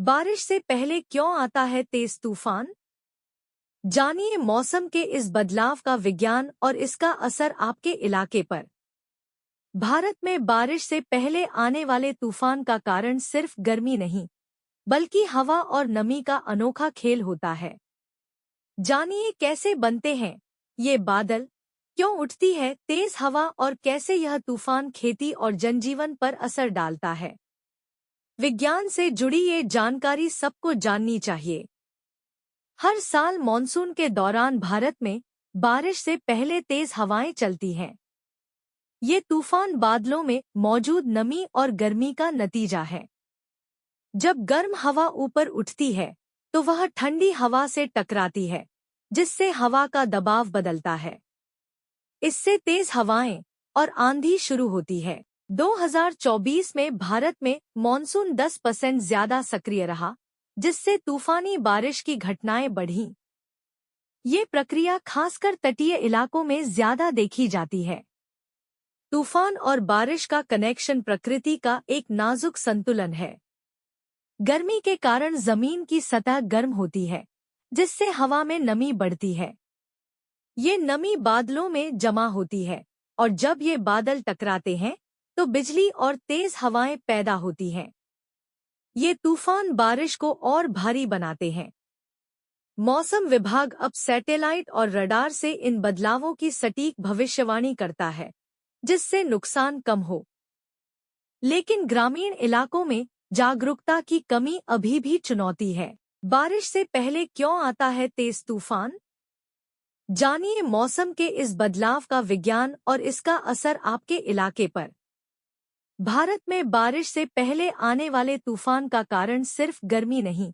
बारिश से पहले क्यों आता है तेज तूफान? जानिए मौसम के इस बदलाव का विज्ञान और इसका असर आपके इलाके पर। भारत में बारिश से पहले आने वाले तूफान का कारण सिर्फ गर्मी नहीं, बल्कि हवा और नमी का अनोखा खेल होता है। जानिए कैसे बनते हैं ये बादल, क्यों उठती है तेज हवा और कैसे यह तूफान खेती और जनजीवन पर असर डालता है। विज्ञान से जुड़ी ये जानकारी सबको जाननी चाहिए। हर साल मॉनसून के दौरान भारत में बारिश से पहले तेज हवाएं चलती हैं। ये तूफान बादलों में मौजूद नमी और गर्मी का नतीजा है। जब गर्म हवा ऊपर उठती है तो वह ठंडी हवा से टकराती है, जिससे हवा का दबाव बदलता है। इससे तेज हवाएं और आंधी शुरू होती है। 2024 में भारत में मॉनसून 10% ज्यादा सक्रिय रहा, जिससे तूफानी बारिश की घटनाएं बढ़ीं। ये प्रक्रिया खासकर तटीय इलाकों में ज्यादा देखी जाती है। तूफान और बारिश का कनेक्शन प्रकृति का एक नाजुक संतुलन है। गर्मी के कारण जमीन की सतह गर्म होती है, जिससे हवा में नमी बढ़ती है। ये नमी बादलों में जमा होती है और जब ये बादल टकराते हैं तो बिजली और तेज हवाएं पैदा होती हैं। ये तूफान बारिश को और भारी बनाते हैं। मौसम विभाग अब सैटेलाइट और रडार से इन बदलावों की सटीक भविष्यवाणी करता है, जिससे नुकसान कम हो। लेकिन ग्रामीण इलाकों में जागरूकता की कमी अभी भी चुनौती है। बारिश से पहले क्यों आता है तेज तूफान? जानिए मौसम के इस बदलाव का विज्ञान और इसका असर आपके इलाके पर। भारत में बारिश से पहले आने वाले तूफान का कारण सिर्फ गर्मी नहीं,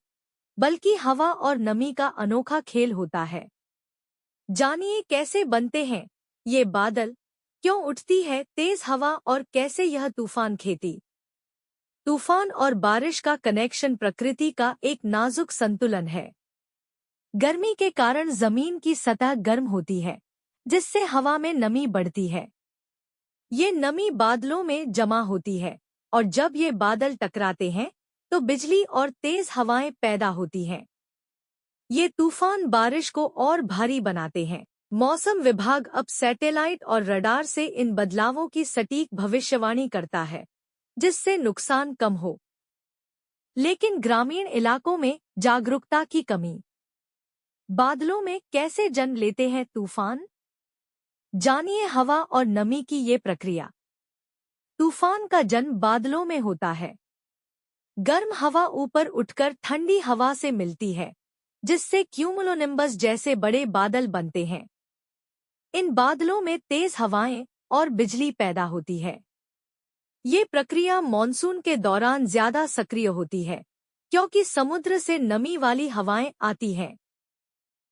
बल्कि हवा और नमी का अनोखा खेल होता है। जानिए कैसे बनते हैं ये बादल, क्यों उठती है तेज हवा और कैसे यह तूफान खेती। तूफान और बारिश का कनेक्शन प्रकृति का एक नाजुक संतुलन है। गर्मी के कारण जमीन की सतह गर्म होती है, जिससे हवा में नमी बढ़ती है। ये नमी बादलों में जमा होती है और जब ये बादल टकराते हैं तो बिजली और तेज हवाएं पैदा होती हैं। ये तूफान बारिश को और भारी बनाते हैं। मौसम विभाग अब सैटेलाइट और रडार से इन बदलावों की सटीक भविष्यवाणी करता है, जिससे नुकसान कम हो। लेकिन ग्रामीण इलाकों में जागरूकता की कमी। बादलों में कैसे जन्म लेते हैं तूफान? जानिए हवा और नमी की ये प्रक्रिया। तूफान का जन्म बादलों में होता है। गर्म हवा ऊपर उठकर ठंडी हवा से मिलती है, जिससे क्यूमुलोनिम्बस जैसे बड़े बादल बनते हैं। इन बादलों में तेज हवाएं और बिजली पैदा होती है। ये प्रक्रिया मॉनसून के दौरान ज्यादा सक्रिय होती है, क्योंकि समुद्र से नमी वाली हवाएं आती हैं।